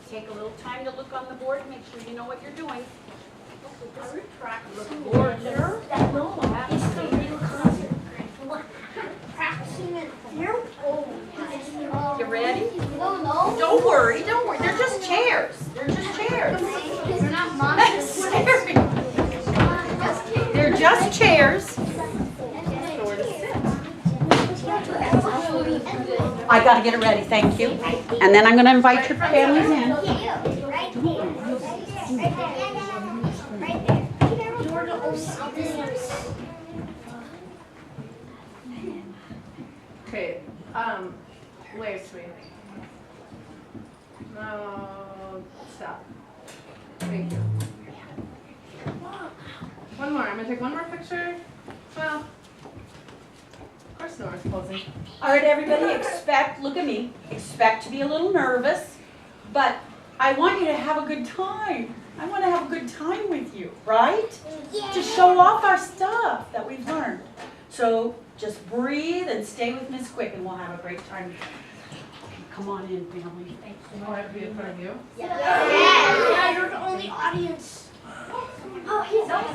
take a little time to look on the board and make sure you know what you're doing. Practicing it here. It's the real concert. Practicing it here. You ready? No. Don't worry, don't worry. They're just chairs. They're just chairs. They're not monsters. They're just chairs. I gotta get it ready, thank you. And then I'm gonna invite your families in. Right there. Okay, Larsen. No, stop. Thank you. One more. I'm gonna take one more picture. Well, of course, Nora's posing. All right, everybody, look at me, expect to be a little nervous, but I want you to have a good time. I want to have a good time with you, right? To show off our stuff that we've learned. So just breathe and stay with Miss Quick and we'll have a great time. Okay, come on in, family. You want it to be in front of you? Yeah, you're the only audience. Oh, he's the only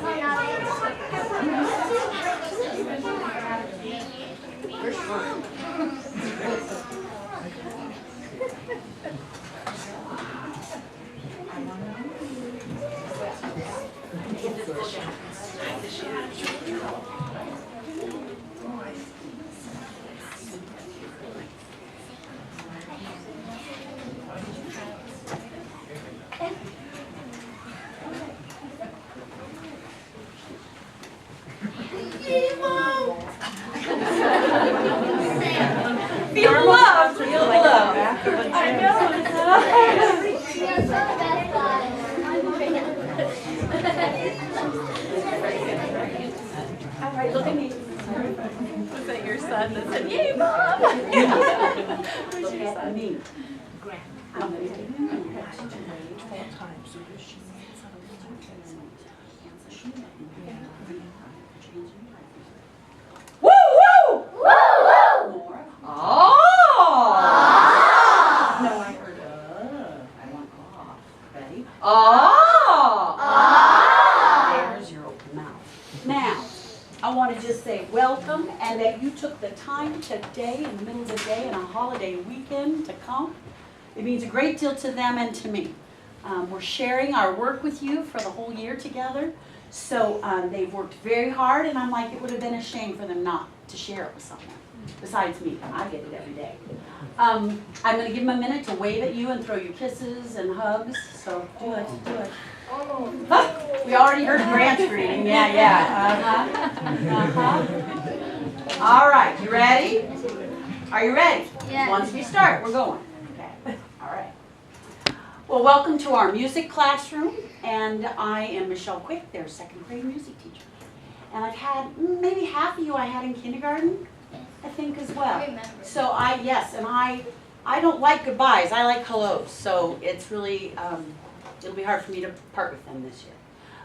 Feel the love, feel the love. I know. All right, look at me. Was that your son that said, "Yay, Mom"? Look at me. I'm gonna take you. Woo woo! Oh! No, I heard I want off. Ready? Oh! There's your open mouth. Now, I want to just say welcome and that you took the time today in the middle of the day and a holiday weekend to come. It means a great deal to them and to me. We're sharing our work with you for the whole year together. So they've worked very hard and I'm like, it would have been a shame for them not to share it with someone. Besides me, I get it every day. I'm going to give them a minute to wave at you and throw you kisses and hugs. So do it, do it. Huh, we already heard Grant's greeting. Yeah. All right, you ready? Are you ready? Yes. Once we start, we're going. Okay. All right. Well, welcome to our music classroom. And I am Michelle Quick, their second grade music teacher. And I've had maybe half of you I had in kindergarten, I think, as well. I remember. So I don't like goodbyes. I like hellos. So it's really, it'll be hard for me to part with them this year.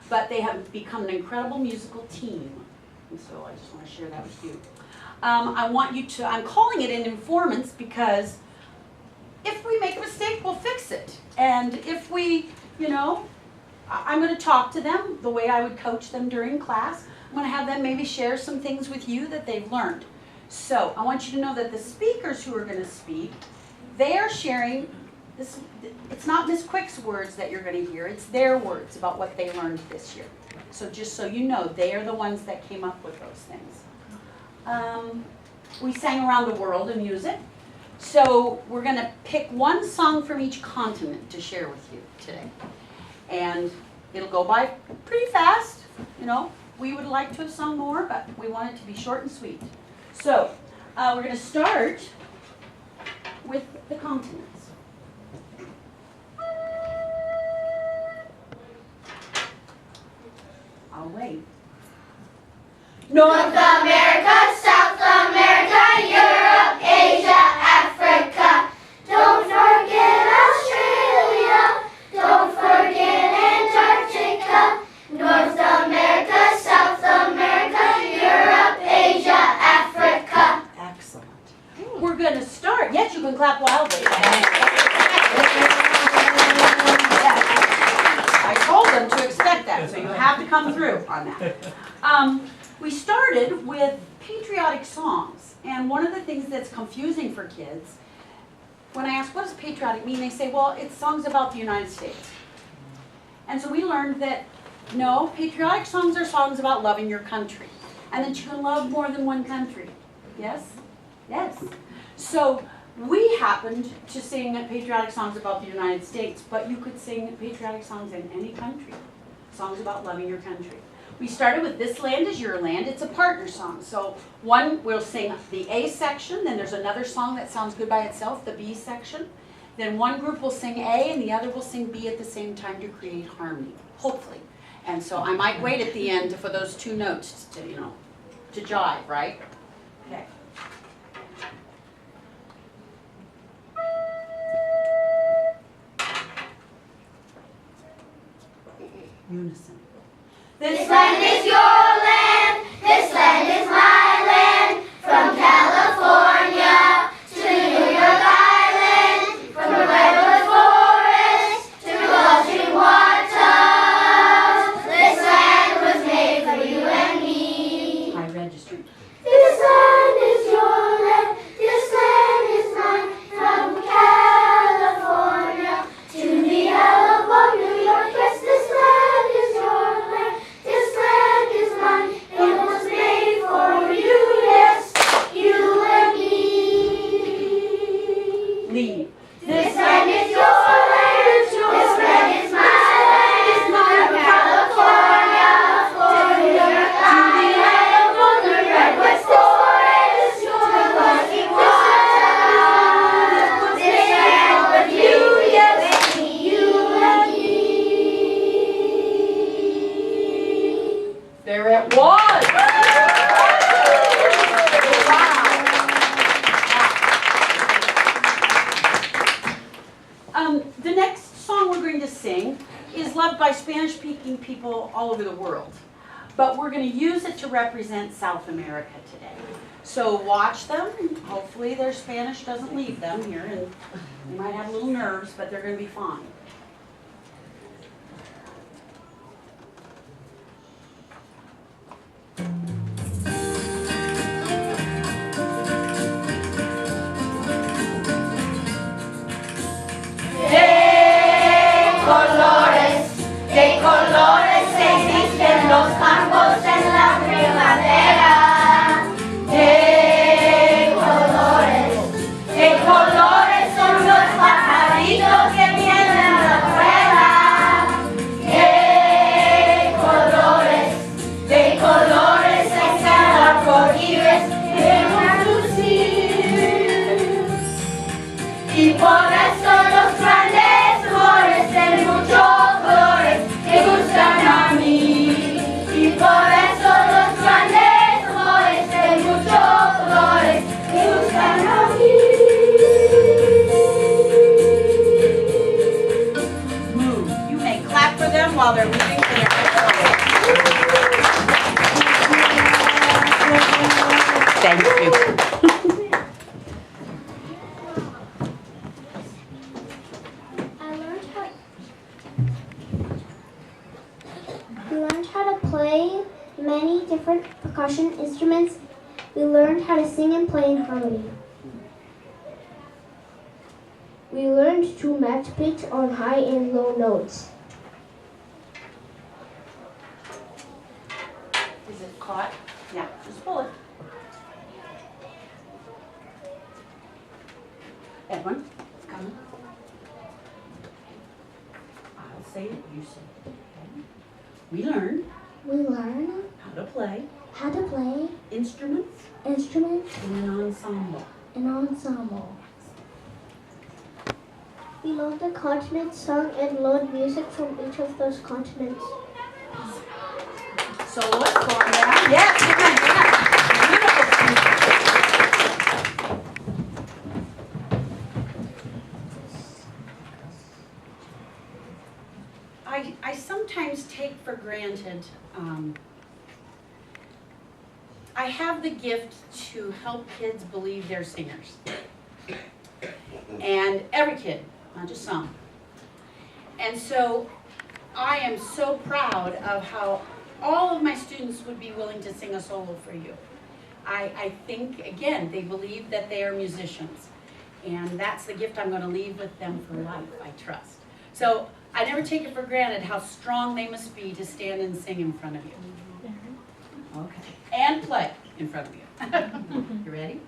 But they have become an incredible musical team. And so I just want to share that with you. I'm calling it an informants because if we make a mistake, we'll fix it. And if we, I'm going to talk to them the way I would coach them during class. I'm going to have them maybe share some things with you that they've learned. So I want you to know that the speakers who are going to speak, they are sharing this. It's not Miss Quick's words that you're going to hear. It's their words about what they learned this year. So just so you know, they are the ones that came up with those things. We sang around the world in music. So we're going to pick one song from each continent to share with you today. And it'll go by pretty fast. We would like to have sung more, but we want it to be short and sweet. So we're going to start with the continents. I'll wait. North America, South America, Europe, Asia, Africa. Don't forget Australia. Don't forget Antarctica. North America, South America, Europe, Asia, Africa. Excellent. We're going to start. Yes, you can clap wildly. come through on that. We started with patriotic songs, and one of the things that's confusing for kids, when I ask what does patriotic mean, they say, well, it's songs about the United States. And so we learned that, no, patriotic songs are songs about loving your country, and that you can love more than one country. Yes? Yes. So we happened to sing patriotic songs about the United States, but you could sing patriotic songs in any country, songs about loving your country. We started with This Land Is Your Land. It's a partner song. So one, we'll sing the A section, then there's another song that sounds good by itself, the B section. Then one group will sing A and the other will sing B at the same time to create harmony, hopefully. And so I might wait at the end for those two notes to, to jive, right? Okay. Unison. This land is your land, this land is my land, from California to New York Island, from the redwood forest to the gushing waters. This land was made for you and me. I registered. This land is your land, this land is mine, from California to the Isle of New York. Yes, this land is your land, this land is mine. It was made for you, yes, you and me. Lead. This land is your land, this land is my land, from California to New York Island, from the redwood forest to the gushing waters. This land was you, yes, you and me. There it was. Wow. The next song we're going to sing is loved by Spanish-speaking people all over the world, but we're going to use it to represent South America today. So watch them. Hopefully their Spanish doesn't leave them here, and they might have little nerves, but they're going to be fine. De colores se visten los campos en la primavera. De colores son los pajaritos que vienen de afuera. De colores es el arcoíris que vemos lucir. Y por eso los grandes flores de muchos colores me gustan a mí. Y por eso los grandes flores de muchos colores me gustan a mí. Move. You may clap for them while they're moving to their next song. Thank you. We learned how to play many different percussion instruments. We learned how to sing and play in harmony. We learned to match pitch on high and low notes. Is it caught? Yeah, just pull it. Edwin, it's coming. I'll say it, you say it. Okay? We learn We learn how to play how to play instruments instruments in an ensemble. in ensemble. We learned the continents, sung and learned music from each of those continents. So let's go on down. Yes, you're good, yeah. Beautiful. I sometimes take for granted, I have the gift to help kids believe they're singers. And every kid, not just some. And so I am so proud of how all of my students would be willing to sing a solo for you. I think, again, they believe that they are musicians. And that's the gift I'm going to leave with them for life, I trust. So I never take it for granted how strong they must be to stand and sing in front of you. Okay. And play in front of you. You ready?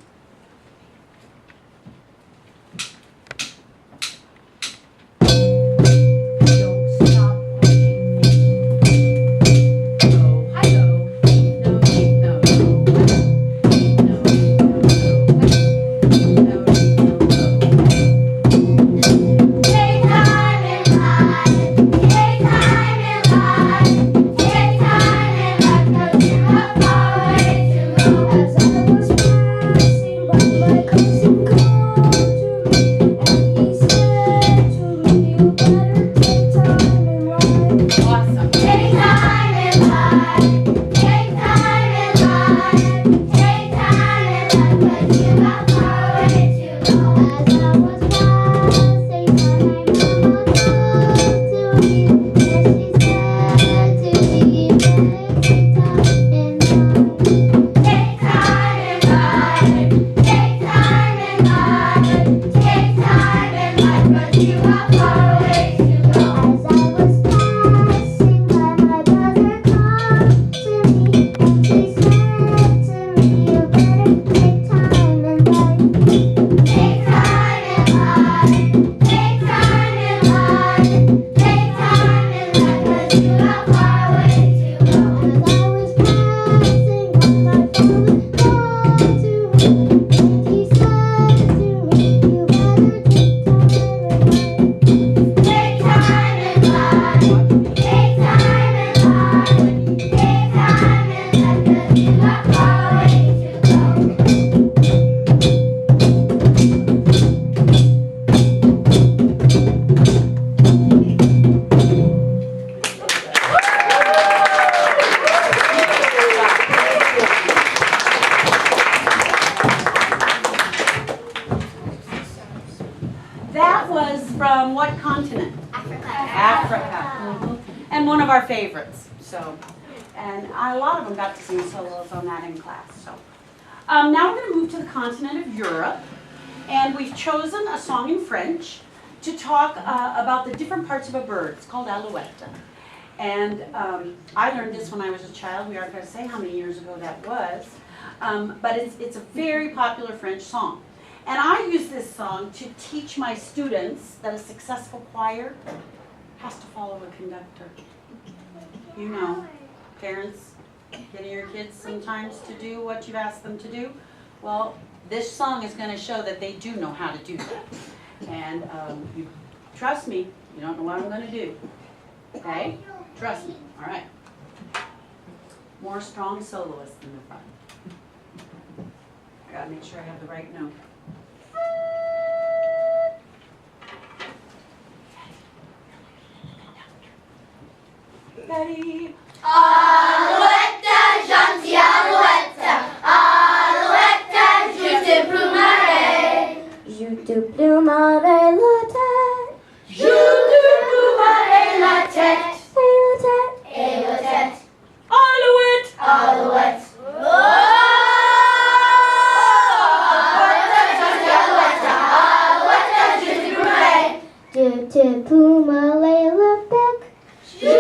That was from what continent? Africa. Africa. And one of our favorites. So, and a lot of them got to sing solos on that in class. So, now we're going to move to the continent of Europe, and we've chosen a song in French to talk about the different parts of a bird. It's called Alouette. And I learned this when I was a child. We aren't going to say how many years ago that was, but it's a very popular French song. And I use this song to teach my students that a successful choir has to follow a conductor. You know, parents getting your kids sometimes to do what you've asked them to do. Well, this song is going to show that they do know how to do that. And you trust me, you don't know what I'm going to do. Okay? Trust me. All right. More strong soloists in the front. I got to make sure I have the right note. Ready? Alouette, gentille alouette, alouette, je te plumerai. Je te plumerai la tête. Je te plumerai la tête. Et la tête. Et la tête. Alouette! Alouette. Je te plumerai le bec. Je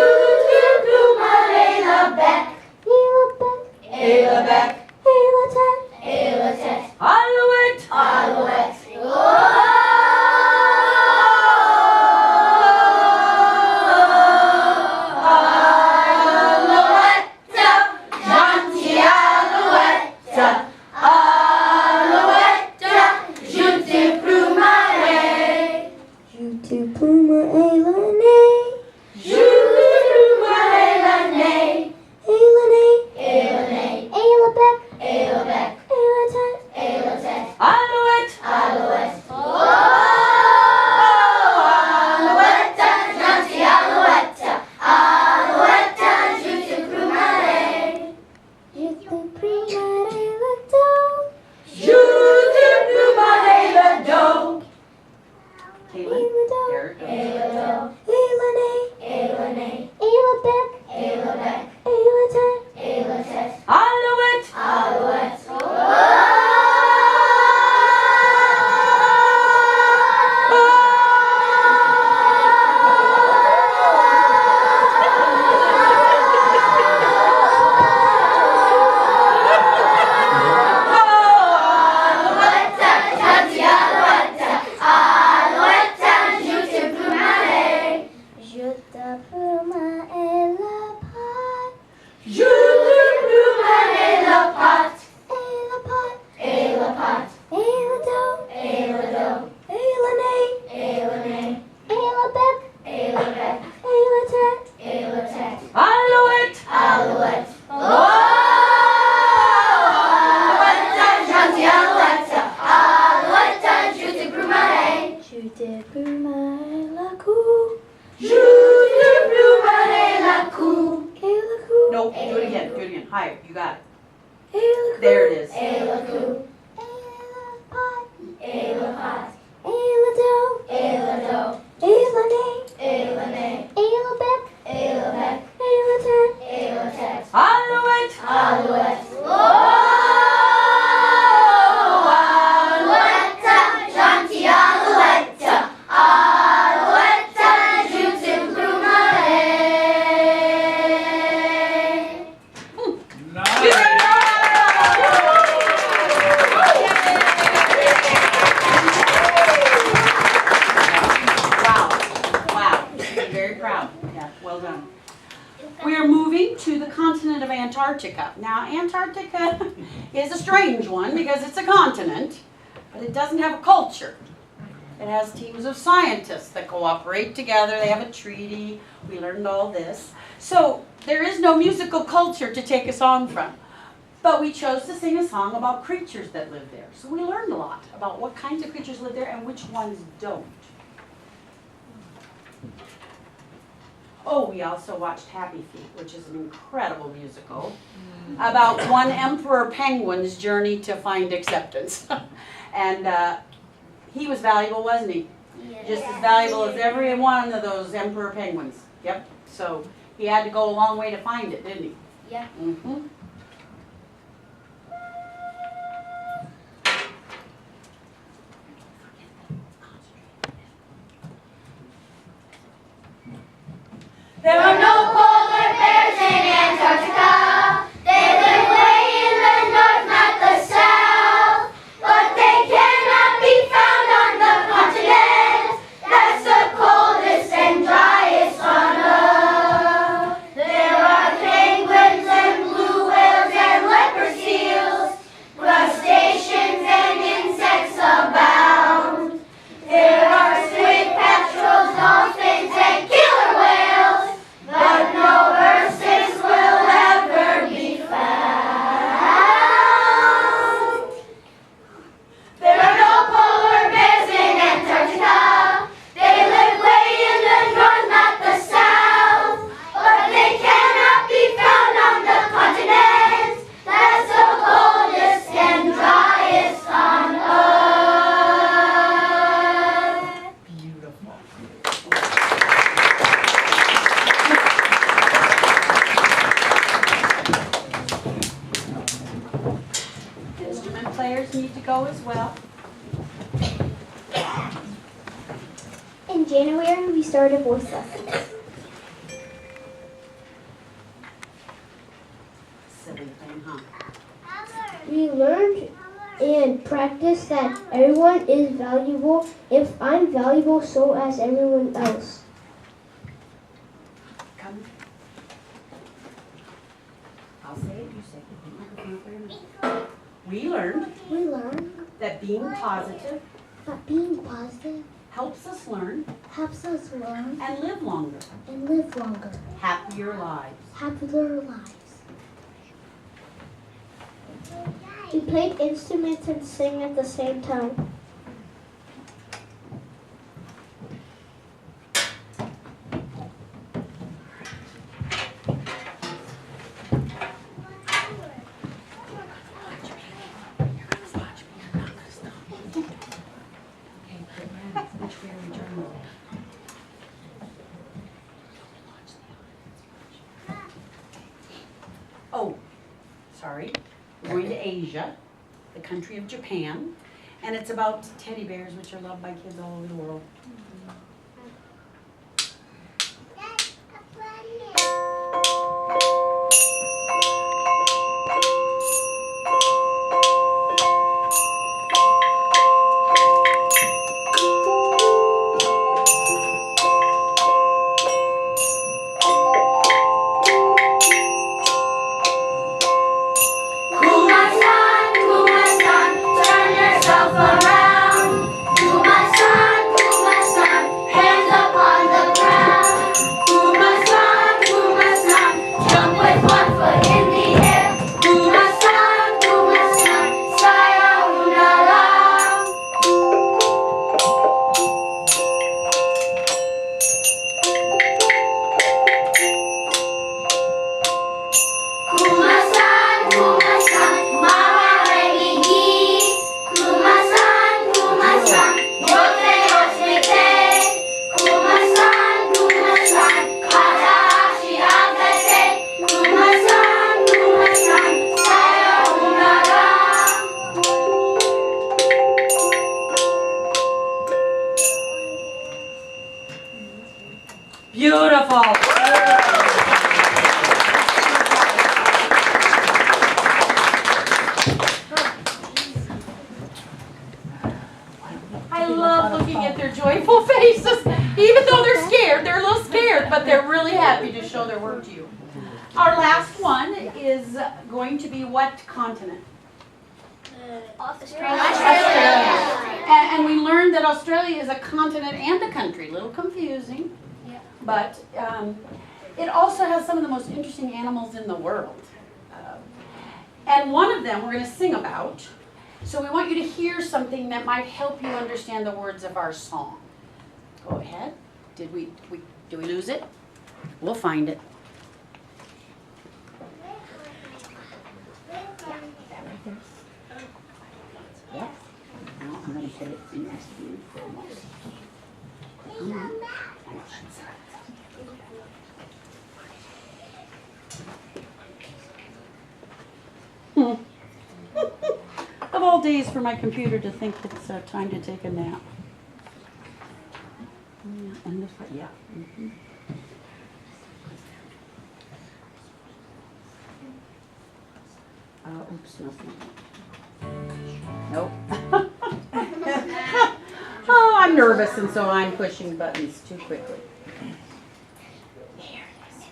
te plumerai le bec. Et le bec. Et le bec. Et la tête. Et la tête. Alouette! Alouette. Caitlin, there it goes. higher. You got it. There it is. Ayla coo, Ayla pot, Ayla pot, Ayla dough, Ayla dough, Ayla nay, Ayla nay, Ayla beck, Ayla beck, Ayla turn. Ayla tet, Alouette. Alouette. Alouette, gentil Alouette, Alouette, jutes et plumelet. Wow. Wow. I'm very proud. Yeah, well done. We are moving to the continent of Antarctica. Now, Antarctica is a strange one because it's a continent, but it doesn't have a culture. It has teams of scientists that cooperate together. They have a treaty. We learned all this. So there is no musical culture to take a song from. But we chose to sing a song about creatures that live there. So we learned a lot about what kinds of creatures live there and which ones don't. Oh, we also watched Happy Feet, which is an incredible musical about one emperor penguin's journey to find acceptance. And he was valuable, wasn't he? Just as valuable as every one of those emperor penguins. Yep. So he had to go a long way to find it, didn't he? Yeah. Mm-hmm. There are no polar bears in Antarctica. They live way in the north, not the south. But they cannot be found on the continent. That's the coldest and driest on earth. There are penguins and blue whales and leopard seals. Crustaceans and insects abound. There are squid, petrels, dolphins, and killer whales. But no Ursas will ever be found. There are no polar bears in Antarctica. They live way in the north, not the south. But they cannot be found on the continent. That's the coldest and driest on earth. Beautiful. Instrument players need to go as well. In January, we started voice lessons. Silly thing, huh? We learned and practiced that everyone is valuable. If I'm valuable, so as everyone else. Come. I'll say it, you say it. Put the microphone up there in a minute. We learned that being positive that being positive helps us learn helps us learn and live longer, and live longer, happier lives. happier lives. We played instruments and sang at the same time. Oh, sorry. We're going to Asia, the country of Japan, and it's about teddy bears, which are loved by kids all over the world. Kuma-san, turn yourself around. Kuma-san, Beautiful. I love looking at their joyful faces. Even though they're scared, they're a little scared, but they're really happy to show their work to you. Our last one is going to be what continent? Australia. And we learned that Australia is a continent and a country. A little confusing, but it also has some of the most interesting animals in the world. And one of them we're going to sing about. So we want you to hear something that might help you understand the words of our song. Go ahead. Did we lose it? We'll find it. Yeah. Now I'm going to put it in next to you almost. Of all days for my computer to think it's time to take a nap. Yeah, and this one, yeah. Mm-hmm. Oops, no. Nope. Oh, I'm nervous, and so I'm pushing buttons too quickly. There it is.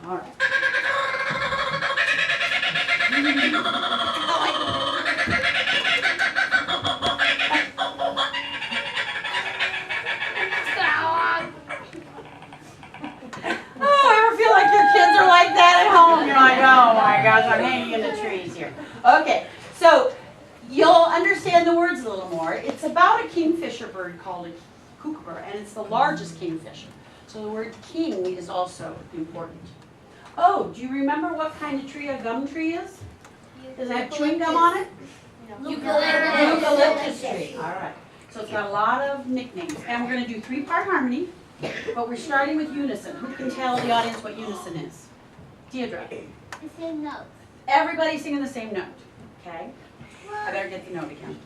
All right. I'm hanging in the trees here. Okay, so you'll understand the words a little more. It's about a kingfisher bird called a kookaburra, and it's the largest kingfisher. So the word king is also important. Oh, do you remember what kind of tree a gum tree is? Does it have chewing gum on it? Eucalyptus tree. All right. So it's got a lot of nicknames. And we're going to do 3-part harmony, but we're starting with unison. Who can tell the audience what unison is? Deidre. The same note. Everybody's singing the same note, okay? I better get the note again.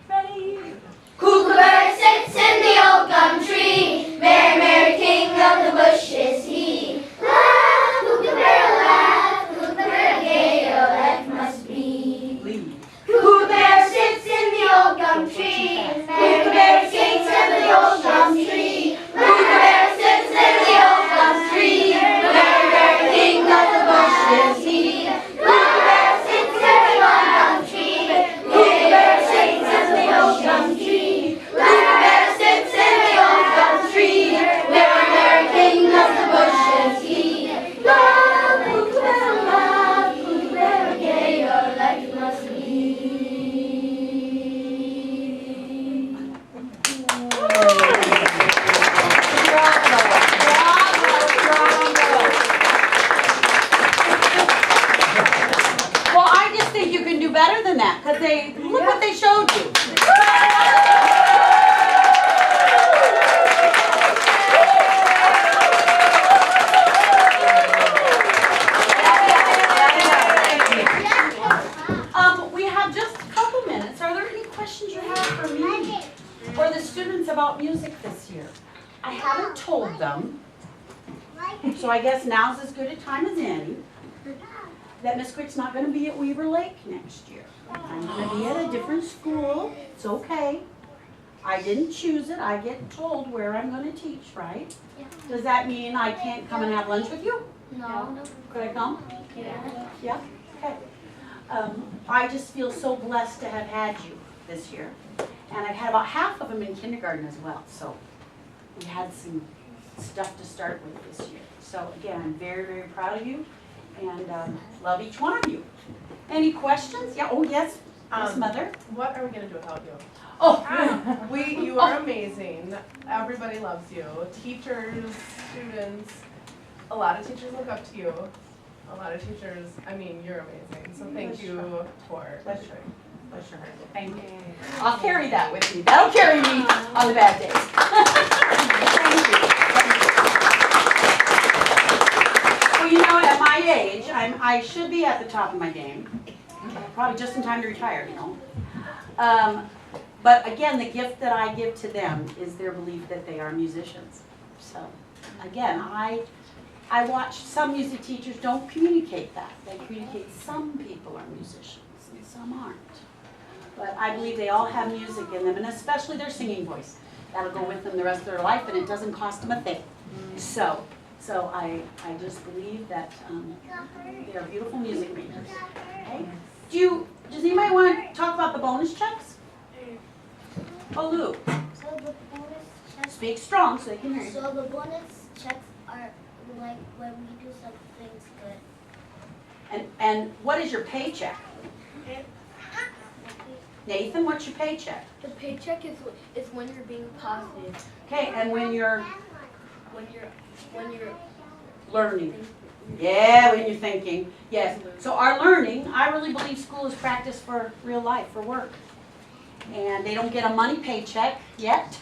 Ready? Kookaburra sits in the old gum tree. Merry, merry king of the bush is he. Laugh, kookaburra, gay your life must be. Lead. Kookaburra sits in the old gum tree. Kookaburra sings in the old gum tree. Kookaburra sits in the old gum tree. Merry, merry king of the bush is he. Kookaburra sits in the old gum tree. Kookaburra sings in the old gum tree. Kookaburra sits in the old gum tree. Merry, merry king of the bush is he. Love, kookaburra, gay your life must be. Well, I just think you can do better than that, because look what they showed you. We have just a couple minutes. Are there any questions you have for me or the students about music this year? I haven't told them, so I guess now's as good a time as any, that Miss Quick's not going to be at Weaver Lake next year. I'm going to be at a different school. It's okay. I didn't choose it. I get told where I'm going to teach, right? Yeah. Does that mean I can't come and have lunch with you? No. Could I come? Yeah. Yeah? Okay. I just feel so blessed to have had you this year. And I've had about half of them in kindergarten as well. So we had some stuff to start with this year. So again, I'm very, very proud of you and love each one of you. Any questions? Yeah, oh yes, Miss Mother. What are we going to do without you? Oh, You are amazing. Everybody loves you. Teachers, students, a lot of teachers look up to you. A lot of teachers, I mean, you're amazing. So thank you for Pleasure. Thank you. I'll carry that with me. That'll carry me on the bad days. Thank you. Well, you know, at my age, I should be at the top of my game, probably just in time to retire, you know. But again, the gift that I give to them is their belief that they are musicians. So, again, I watch some music teachers don't communicate that. They communicate some people are musicians and some aren't. But I believe they all have music in them, and especially their singing voice. That'll go with them the rest of their life, and it doesn't cost them a thing. So I just believe that they are beautiful music makers. Okay? Does anybody want to talk about the bonus checks? Oh, Lou, So the bonus checks. speak strong so they can hear you. So the bonus checks are like when we do something good. And what is your paycheck? Nathan, what's your paycheck? The paycheck is when you're being positive. Okay, and when you're When you're learning. Yeah, when you're thinking. Yes. So our learning, I really believe school is practice for real life, for work. And they don't get a money paycheck yet,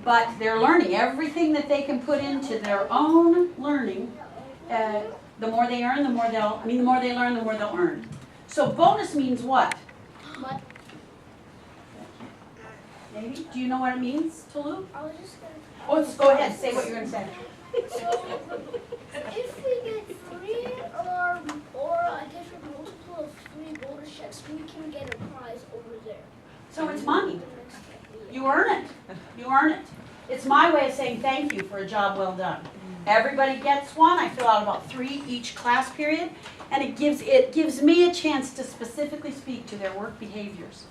but they're learning. Everything that they can put into their own learning, the more they earn, the more they learn, the more they'll earn. So bonus means what? What? Maybe? Do you know what it means, Tolu? I was just gonna. Oh, let's go ahead, say what you're going to say. So if we get 3 or a different multiple of 3 bonus checks, we can get a prize over there. So it's money. You earn it. You earn it. It's my way of saying thank you for a job well done. Everybody gets one. I fill out about 3 each class period, and it gives me a chance to specifically speak to their work behaviors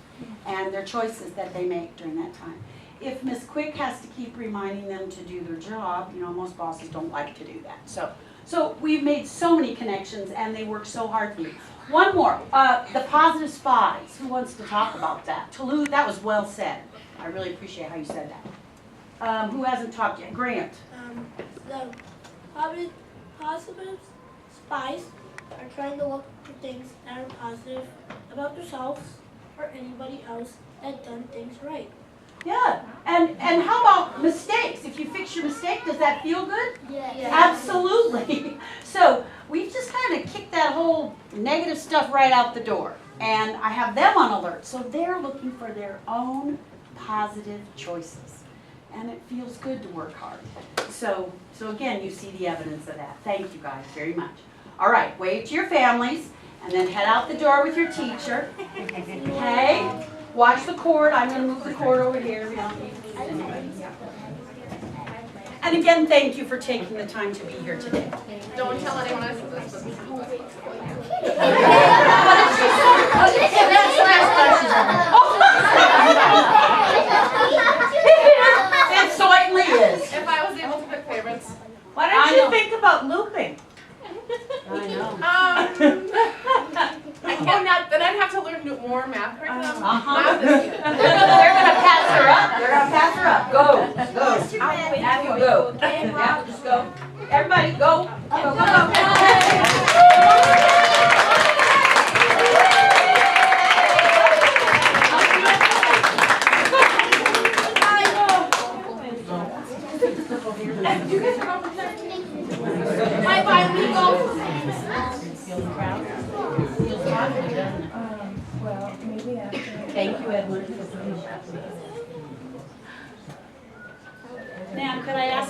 and their choices that they make during that time. If Ms. Quick has to keep reminding them to do their job, you know, most bosses don't like to do that. So we've made so many connections, and they work so hard for you. One more, the positive spies. Who wants to talk about that? Tolu, that was well said. I really appreciate how you said that. Who hasn't talked yet? Grant. The positive spies are trying to look for things that are positive about themselves or anybody else that done things right. Yeah, and how about mistakes? If you fix your mistake, does that feel good? Yeah. Absolutely. So we've just kind of kicked that whole negative stuff right out the door. And I have them on alert. So they're looking for their own positive choices. And it feels good to work hard. So again, you see the evidence of that. Thank you guys very much. All right, wave to your families and then head out the door with your teacher. Okay? Watch the cord. I'm going to move the cord over here. We don't need to lose anybody. And again, thank you for taking the time to be here today. Don't tell anyone I said this. It certainly is. If I was able to pick favorites. Why don't you think about looping? I know. Then I'd have to learn more math curriculum. Uh-huh. Math is good. They're going to pass her up. They're going to pass her up. Go. Have you go. Yeah, just go. Everybody go. Go, go, Bye, we go. Well, maybe after. Thank you, Edward. Now, could I ask